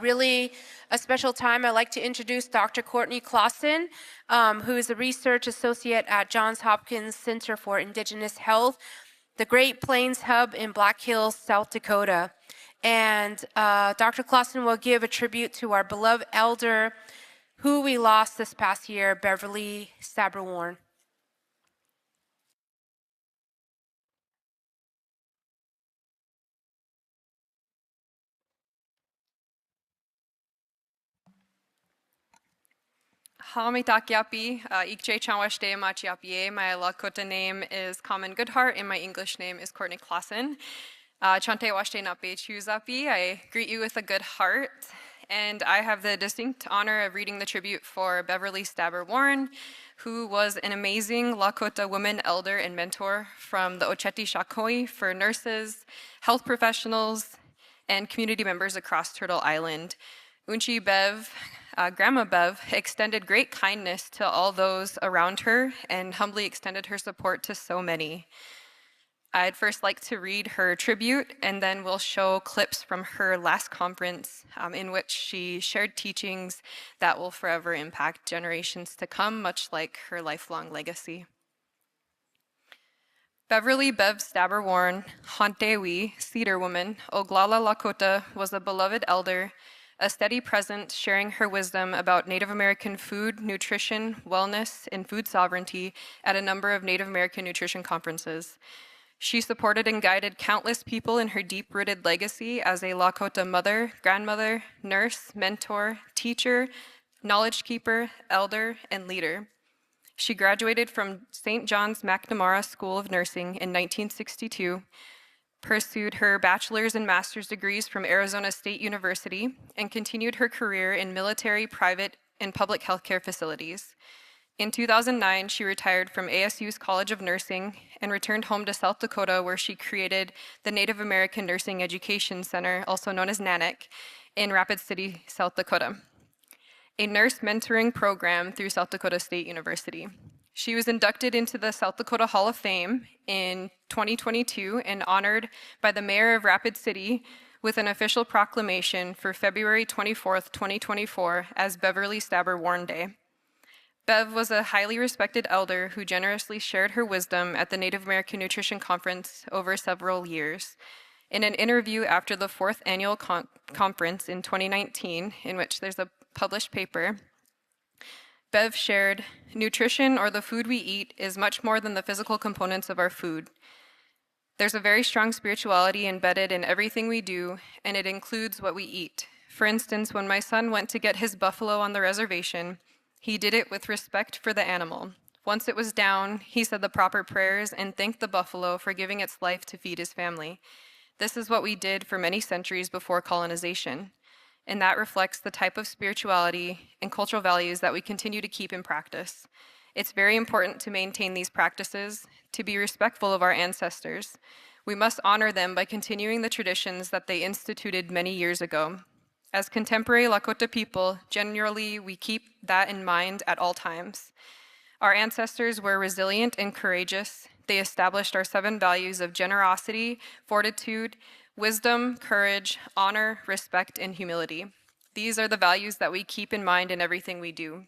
Really a special time. I'd like to introduce Dr. Courtney Clausen, who is a research associate at Johns Hopkins Center for Indigenous Health, the Great Plains Hub in Black Hills, South Dakota. And Dr. Clausen will give a tribute to our beloved elder who we lost this past year, Beverly Warne. Halamitakiapi, Ikche Chanwashte Machiapie. My Lakota name is Common Goodheart, and my English name is Courtney Clausen. Chante Washte Nape Chuzapi. I greet you with a good heart, and I have the distinct honor of reading the tribute for Beverly Warne, who was an amazing Lakota woman elder and mentor from the Ocheti Shakoi for nurses, health professionals, and community members across Turtle Island. Unchi Bev, Grandma Bev, extended great kindness to all those around her and humbly extended her support to so many. I'd first like to read her tribute, and then we'll show clips from her last conference in which she shared teachings that will forever impact generations to come, much like her lifelong legacy. Beverly Bev Warne, Hantewi, Cedar Woman, Oglala Lakota, was a beloved elder, a steady presence sharing her wisdom about Native American food, nutrition, wellness, and food sovereignty at a number of Native American nutrition conferences. She supported and guided countless people in her deep-rooted legacy as a Lakota mother, grandmother, nurse, mentor, teacher, knowledge keeper, elder, and leader. She graduated from St. John's McNamara School of Nursing in 1962, pursued her bachelor's and master's degrees from Arizona State University, and continued her career in military, private, and public healthcare facilities. In 2009, she retired from ASU's College of Nursing and returned home to South Dakota, where she created the Native American Nursing Education Center, also known as NANEC, in Rapid City, South Dakota, a nurse mentoring program through South Dakota State University. She was inducted into the South Dakota Hall of Fame in 2022 and honored by the mayor of Rapid City with an official proclamation for February 24th, 2024 as Beverly Warne Day. Bev was a highly respected elder who generously shared her wisdom at the Native American Nutrition Conference over several years. In an interview after the 4th annual conference in 2019, in which there's a published paper, Bev shared, "Nutrition, or the food we eat, is much more than the physical components of our food. There's a very strong spirituality embedded in everything we do, and it includes what we eat. For instance, when my son went to get his buffalo on the reservation, he did it with respect for the animal. Once it was down, he said the proper prayers and thanked the buffalo for giving its life to feed his family. This is what we did for many centuries before colonization. And that reflects the type of spirituality and cultural values that we continue to keep in practice. It's very important to maintain these practices, to be respectful of our ancestors. We must honor them by continuing the traditions that they instituted many years ago. As contemporary Lakota people, generally we keep that in mind at all times. Our ancestors were resilient and courageous. They established our 7 values of generosity, fortitude, wisdom, courage, honor, respect, and humility. These are the values that we keep in mind in everything we do.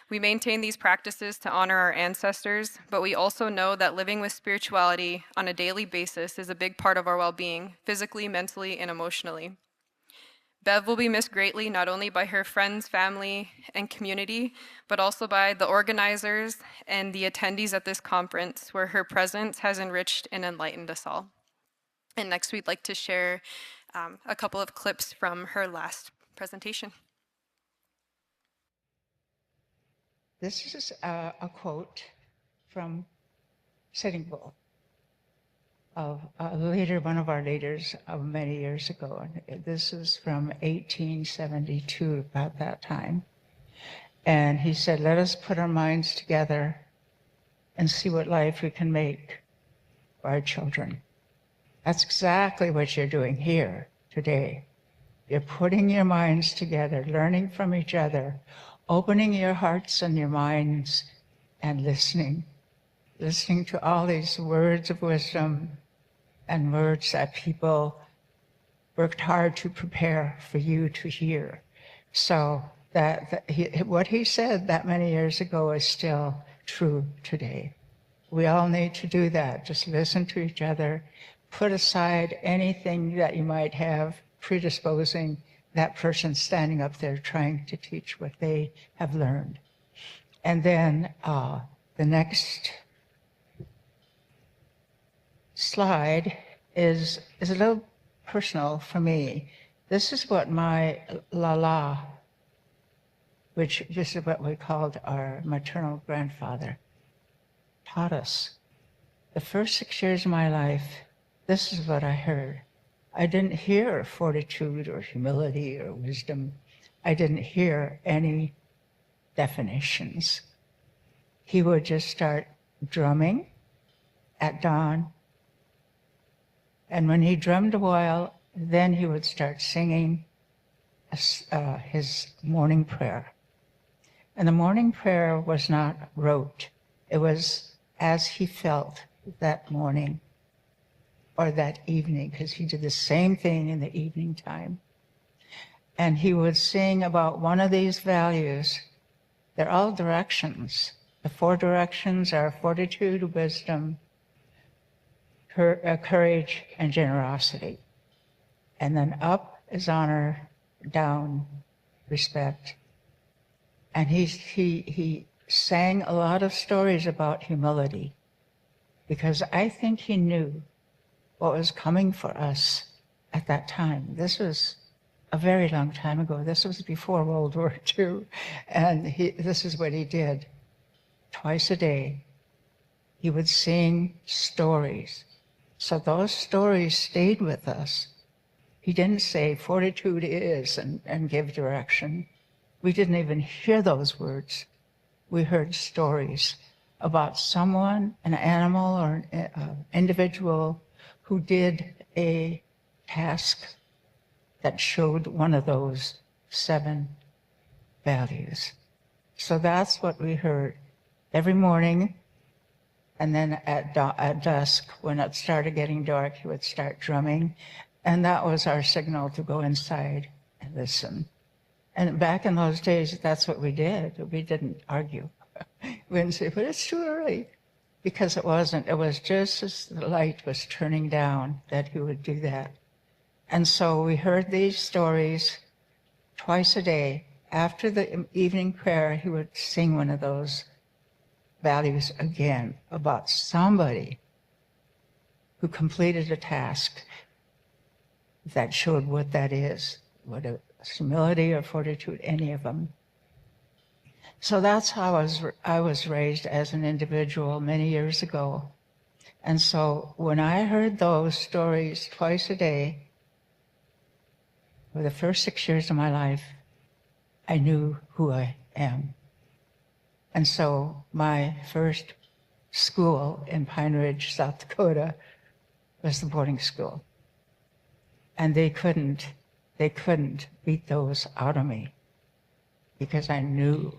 We maintain these practices to honor our ancestors, but we also know that living with spirituality on a daily basis is a big part of our well-being, physically, mentally, and emotionally. Bev will be missed greatly, not only by her friends, family, and community, but also by the organizers and the attendees at this conference, where her presence has enriched and enlightened us all. And next, we'd like to share a couple of clips from her last presentation. This is a quote from Sitting Bull, of a leader, one of our leaders of many years ago. And this is from 1872, about that time. And he said, "Let us put our minds together and see what life we can make for our children." That's exactly what you're doing here today. You're putting your minds together, learning from each other, opening your hearts and your minds, and listening to all these words of wisdom and words that people worked hard to prepare for you to hear. So what he said that many years ago is still true today. We all need to do that. Just listen to each other. Put aside anything that you might have predisposing that person standing up there trying to teach what they have learned. And then the next slide is a little personal for me. This is what my Lala, which this is what we called our maternal grandfather, taught us. The first 6 years of my life, this is what I heard. I didn't hear fortitude or humility or wisdom. I didn't hear any definitions. He would just start drumming at dawn. And when he drummed a while, then he would start singing his morning prayer. And the morning prayer was not rote. It was as he felt that morning or that evening, because he did the same thing in the evening time. And he would sing about one of these values. They're all directions. The 4 directions are fortitude, wisdom, courage, and generosity. And then up is honor, down, respect. And he sang a lot of stories about humility, because I think he knew what was coming for us at that time. This was a very long time ago. This was before World War II. And this is what he did. Twice a day, he would sing stories. So those stories stayed with us. He didn't say fortitude is and give direction. We didn't even hear those words. We heard stories about someone, an animal, or an individual who did a task that showed one of those 7 values. So that's what we heard every morning. And then at dusk, when it started getting dark, he would start drumming. And that was our signal to go inside and listen. And back in those days, that's what we did. We didn't argue. We didn't say, but it's too early. Because it wasn't. It was just as the light was turning down that he would do that. And so we heard these stories twice a day. After the evening prayer, he would sing one of those values again about somebody who completed a task that showed what that is, what a humility or fortitude, any of them. So that's how I was raised as an individual many years ago. And so when I heard those stories twice a day, for the first 6 years of my life, I knew who I am. And so my first school in Pine Ridge, South Dakota, was the boarding school. And they couldn't beat those out of me, because I knew.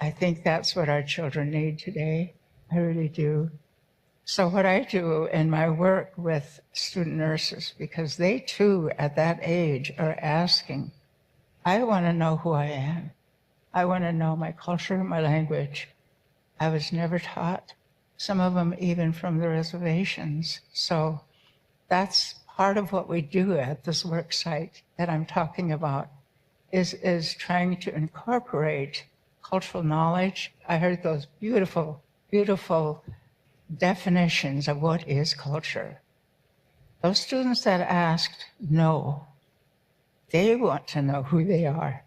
I think that's what our children need today. I really do. So what I do in my work with student nurses, because they too at that age are asking, I want to know who I am. I want to know my culture, my language. I was never taught, some of them even from the reservations. So that's part of what we do at this work site that I'm talking about, is trying to incorporate cultural knowledge. I heard those beautiful, beautiful definitions of what is culture. Those students that asked, no, they want to know who they are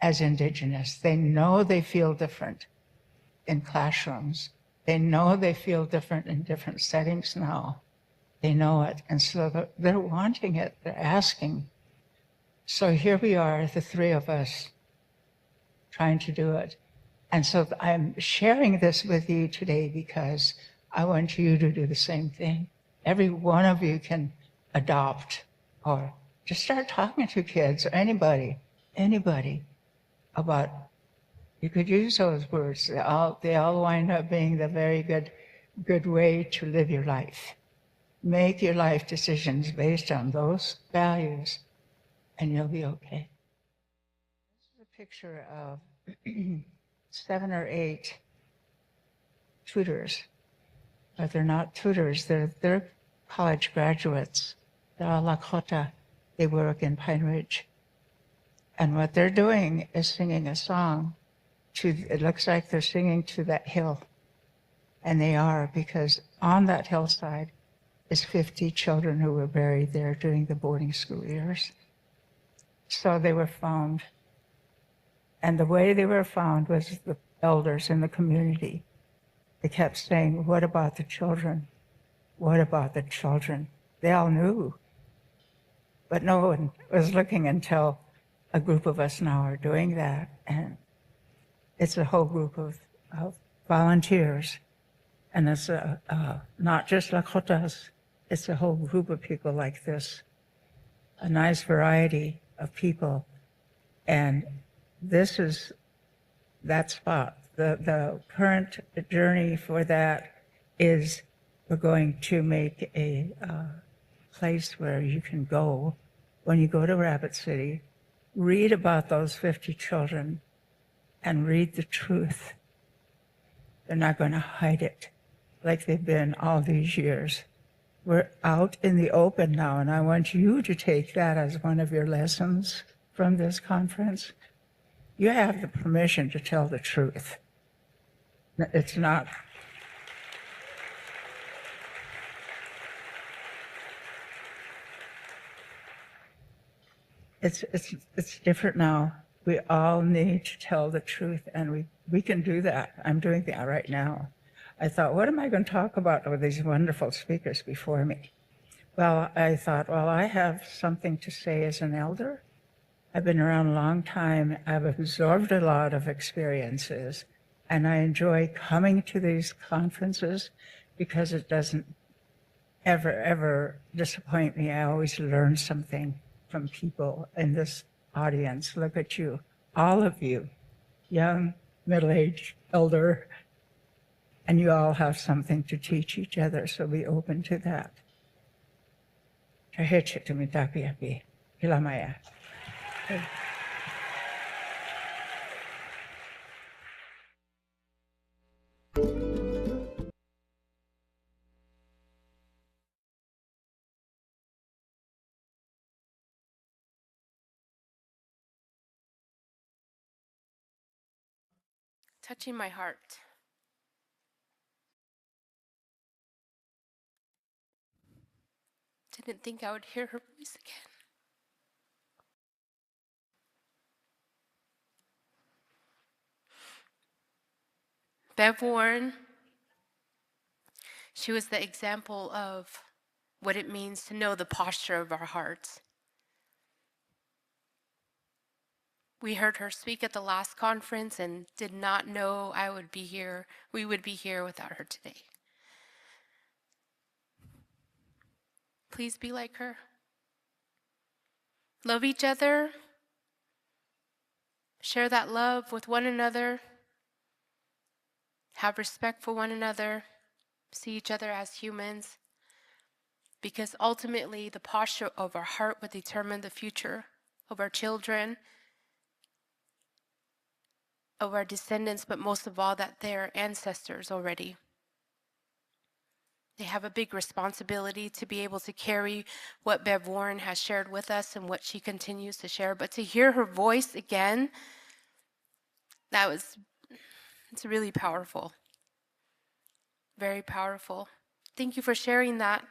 as Indigenous. They know they feel different in classrooms. They know they feel different in different settings now. They know it, and so they're wanting it, they're asking. So here we are, the 3 of us, trying to do it. And so I'm sharing this with you today because I want you to do the same thing. Every one of you can adopt or just start talking to kids or anybody about You could use those words. They all wind up being the very good way to live your life. Make your life decisions based on those values, and you'll be okay. This is a picture of 7 or 8 tutors, but they're not tutors. They're college graduates. They're all Lakota. They work in Pine Ridge. And what they're doing is singing a song it looks like they're singing to that hill. And they are, because on that hillside is 50 children who were buried there during the boarding school years. So they were found. And the way they were found was the elders in the community. They kept saying, what about the children? What about the children? They all knew. But no one was looking until a group of us now are doing that. And it's a whole group of volunteers. And it's not just Lakotas, it's a whole group of people like this, a nice variety of people. And this is that spot. The current journey for that is we're going to make a place where you can go when you go to Rapid City, read about those 50 children, and read the truth. They're not going to hide it like they've been all these years. We're out in the open now, and I want you to take that as one of your lessons from this conference. You have the permission to tell the truth. It's not. It's different now. We all need to tell the truth, and we can do that. I'm doing that right now. I thought, what am I going to talk about with these wonderful speakers before me? Well, I thought, well, I have something to say as an elder. I've been around a long time. I've absorbed a lot of experiences, and I enjoy coming to these conferences because it doesn't ever disappoint me. I always learn something from people in this audience. Look at you, all of you, young, middle-aged, elder, and you all have something to teach each other, so be open to that. Touching my heart. Didn't think I would hear her voice again. Bev Warne, she was the example of what it means to know the posture of our hearts. We heard her speak at the last conference and did not know we would be here without her today. Please be like her. Love each other. Share that love with one another. Have respect for one another. See each other as humans. Because ultimately, the posture of our heart will determine the future of our children, of our descendants, but most of all, that they're ancestors already. They have a big responsibility to be able to carry what Bev Warne has shared with us and what she continues to share. But to hear her voice again, it's really powerful. Very powerful. Thank you for sharing that.